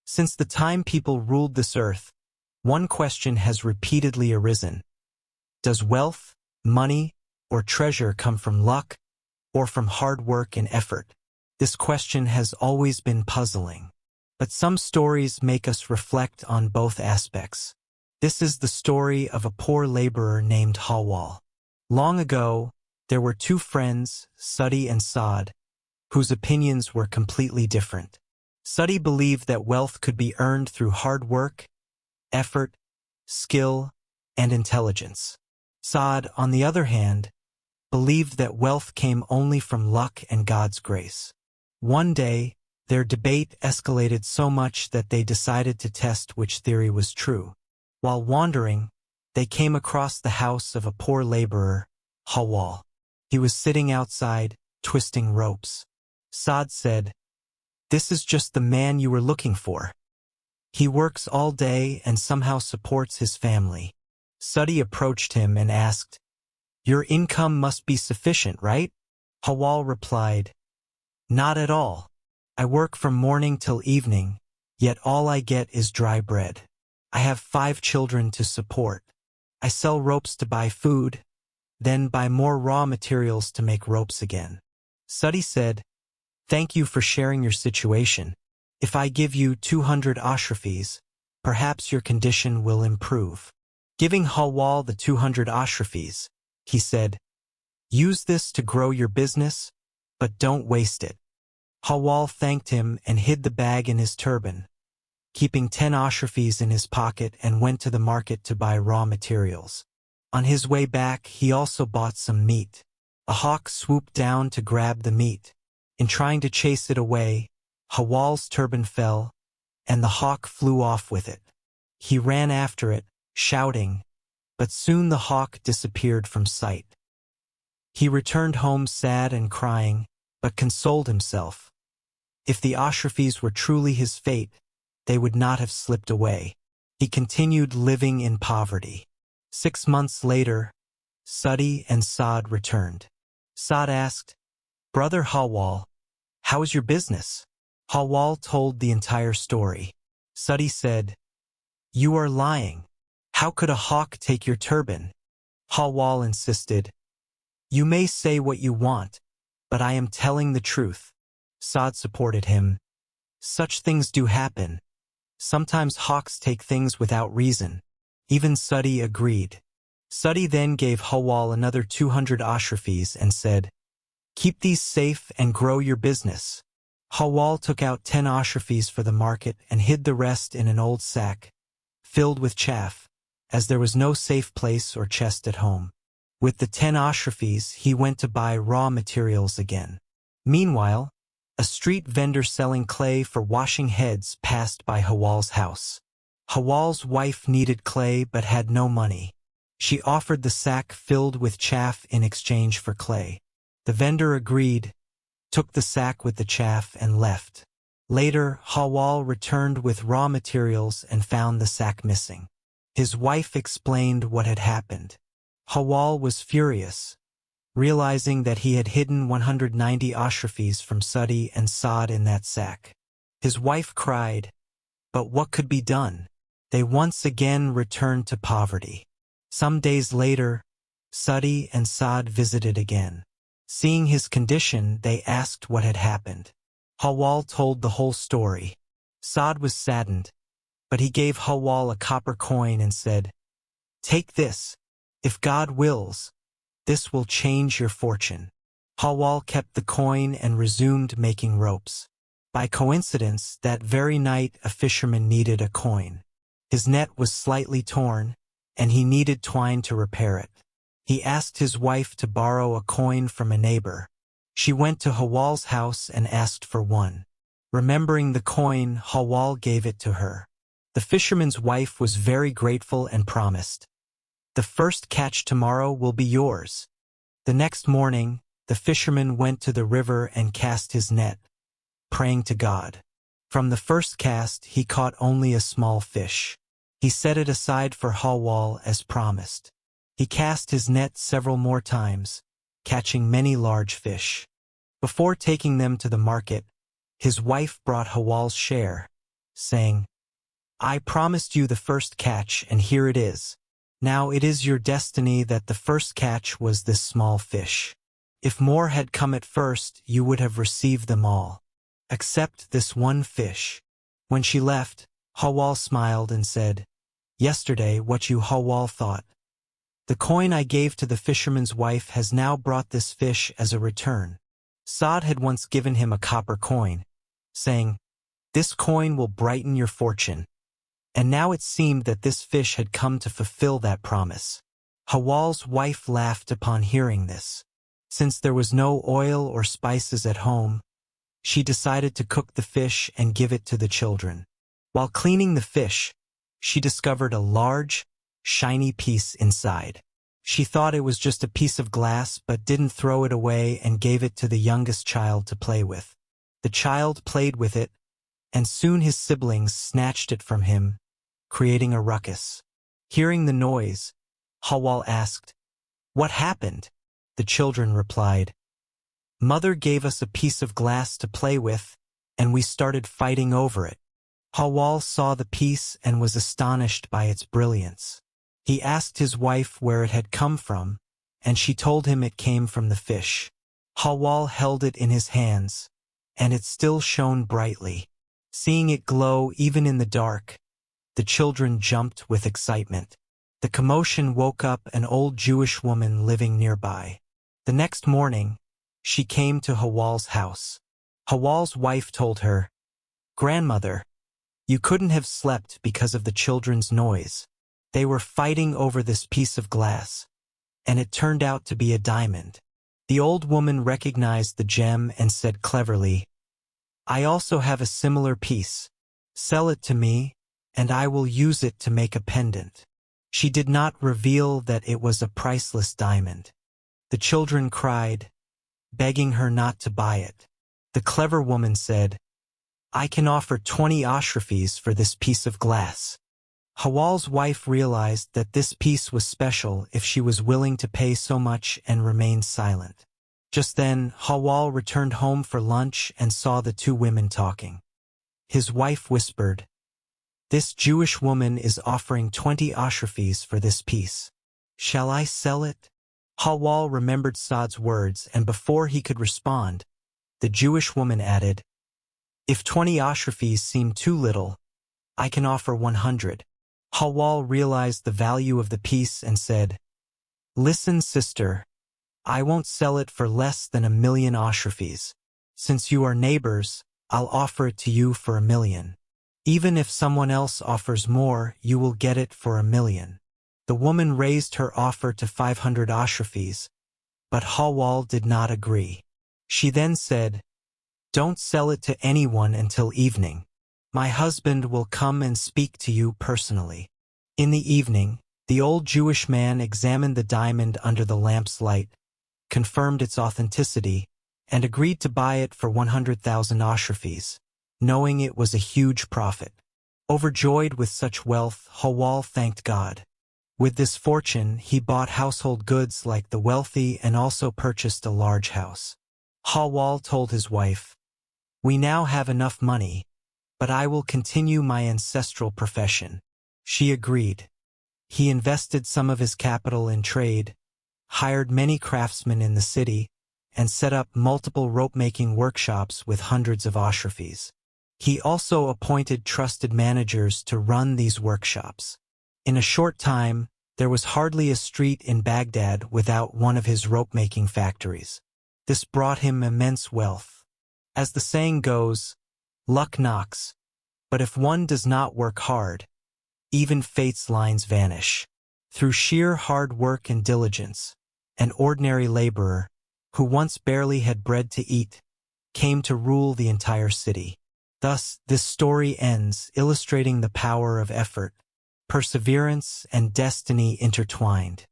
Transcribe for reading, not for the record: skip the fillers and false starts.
Since the time people ruled this earth, one question has repeatedly arisen. Does wealth, money, or treasure come from luck, or from hard work and effort? This question has always been puzzling. But some stories make us reflect on both aspects. This is the story of a poor laborer named Hawwal. Long ago, there were two friends, Sadi and Saad, whose opinions were completely different. Sadi believed that wealth could be earned through hard work, effort, skill, and intelligence. Saad, on the other hand, believed that wealth came only from luck and God's grace. One day, their debate escalated so much that they decided to test which theory was true. While wandering, they came across the house of a poor laborer, Hawwal. He was sitting outside, twisting ropes. Saad said, "This is just the man you were looking for. He works all day and somehow supports his family." Sadi approached him and asked, "Your income must be sufficient, right?" Hawwal replied, "Not at all. I work from morning till evening, yet all I get is dry bread. I have 5 children to support. I sell ropes to buy food, then buy more raw materials to make ropes again." Sadi said, "Thank you for sharing your situation. If I give you 200 ashrafis, perhaps your condition will improve." Giving Hawwal the 200 ashrafis, he said, "Use this to grow your business, but don't waste it." Hawwal thanked him and hid the bag in his turban, keeping 10 ashrafis in his pocket, and went to the market to buy raw materials. On his way back, he also bought some meat. A hawk swooped down to grab the meat. In trying to chase it away, Hawwal's turban fell, and the hawk flew off with it. He ran after it, shouting, but soon the hawk disappeared from sight. He returned home sad and crying, but consoled himself. If the ashrafis were truly his fate, they would not have slipped away. He continued living in poverty. 6 months later, Sadi and Saad returned. Saad asked, "Brother Hawwal, how is your business?" Hawwal told the entire story. Sadi said, "You are lying. How could a hawk take your turban?" Hawwal insisted, "You may say what you want, but I am telling the truth." Saad supported him. "Such things do happen. Sometimes hawks take things without reason." Even Sadi agreed. Sadi then gave Hawwal another 200 ashrafis and said, "Keep these safe and grow your business." Hawwal took out 10 ashrafis for the market and hid the rest in an old sack, filled with chaff, as there was no safe place or chest at home. With the 10 ashrafis, he went to buy raw materials again. Meanwhile, a street vendor selling clay for washing heads passed by Hawwal's house. Hawwal's wife needed clay but had no money. She offered the sack filled with chaff in exchange for clay. The vendor agreed, took the sack with the chaff, and left. Later, Hawwal returned with raw materials and found the sack missing. His wife explained what had happened. Hawwal was furious, realizing that he had hidden 190 ashrafis from Sadi and Saad in that sack. His wife cried, but what could be done? They once again returned to poverty. Some days later, Sadi and Saad visited again. Seeing his condition, they asked what had happened. Hawwal told the whole story. Saad was saddened, but he gave Hawwal a copper coin and said, "Take this. If God wills, this will change your fortune." Hawwal kept the coin and resumed making ropes. By coincidence, that very night a fisherman needed a coin. His net was slightly torn, and he needed twine to repair it. He asked his wife to borrow a coin from a neighbor. She went to Hawwal's house and asked for one. Remembering the coin, Hawwal gave it to her. The fisherman's wife was very grateful and promised, "The first catch tomorrow will be yours." The next morning, the fisherman went to the river and cast his net, praying to God. From the first cast, he caught only a small fish. He set it aside for Hawwal as promised. He cast his net several more times, catching many large fish. Before taking them to the market, his wife brought Hawwal's share. saying, "I promised you the first catch, and here it is. Now it is your destiny that the first catch was this small fish. If more had come at first, you would have received them all, except this one fish." When she left, Hawwal smiled and said, "Yesterday what you Hawwal thought. The coin I gave to the fisherman's wife has now brought this fish as a return." Saad had once given him a copper coin, saying, "This coin will brighten your fortune." And now it seemed that this fish had come to fulfill that promise. Hawwal's wife laughed upon hearing this. Since there was no oil or spices at home, she decided to cook the fish and give it to the children. While cleaning the fish, she discovered a large, shiny piece inside. She thought it was just a piece of glass but didn't throw it away and gave it to the youngest child to play with. The child played with it, and soon his siblings snatched it from him, creating a ruckus. Hearing the noise, Hawwal asked, "What happened?" The children replied, "Mother gave us a piece of glass to play with, and we started fighting over it." Hawwal saw the piece and was astonished by its brilliance. He asked his wife where it had come from, and she told him it came from the fish. Hawwal held it in his hands, and it still shone brightly. Seeing it glow even in the dark, the children jumped with excitement. The commotion woke up an old Jewish woman living nearby. The next morning, she came to Hawwal's house. Hawwal's wife told her, "Grandmother, you couldn't have slept because of the children's noise. They were fighting over this piece of glass, and it turned out to be a diamond." The old woman recognized the gem and said cleverly, "I also have a similar piece. Sell it to me, and I will use it to make a pendant." She did not reveal that it was a priceless diamond. The children cried, begging her not to buy it. The clever woman said, "I can offer 20 ashrafis for this piece of glass." Hawwal's wife realized that this piece was special if she was willing to pay so much and remained silent. Just then, Hawwal returned home for lunch and saw the two women talking. His wife whispered, "This Jewish woman is offering 20 ashrafis for this piece. Shall I sell it?" Hawwal remembered Saad's words, and before he could respond, the Jewish woman added, "If 20 ashrafis seem too little, I can offer 100. Hawwal realized the value of the piece and said, "Listen, sister, I won't sell it for less than 1,000,000 ashrafis. Since you are neighbors, I'll offer it to you for 1,000,000. Even if someone else offers more, you will get it for 1,000,000. The woman raised her offer to 500 ashrafis, but Hawwal did not agree. She then said, "Don't sell it to anyone until evening. My husband will come and speak to you personally." In the evening, the old Jewish man examined the diamond under the lamp's light, confirmed its authenticity, and agreed to buy it for 100,000 ashrafis, knowing it was a huge profit. Overjoyed with such wealth, Hawwal thanked God. With this fortune, he bought household goods like the wealthy and also purchased a large house. Hawwal told his wife, "We now have enough money, but I will continue my ancestral profession." She agreed. He invested some of his capital in trade, hired many craftsmen in the city, and set up multiple rope-making workshops with hundreds of ashrafis. He also appointed trusted managers to run these workshops. In a short time, there was hardly a street in Baghdad without one of his rope-making factories. This brought him immense wealth. As the saying goes, luck knocks, but if one does not work hard, even fate's lines vanish. Through sheer hard work and diligence, an ordinary laborer, who once barely had bread to eat, came to rule the entire city. Thus, this story ends, illustrating the power of effort, perseverance, and destiny intertwined.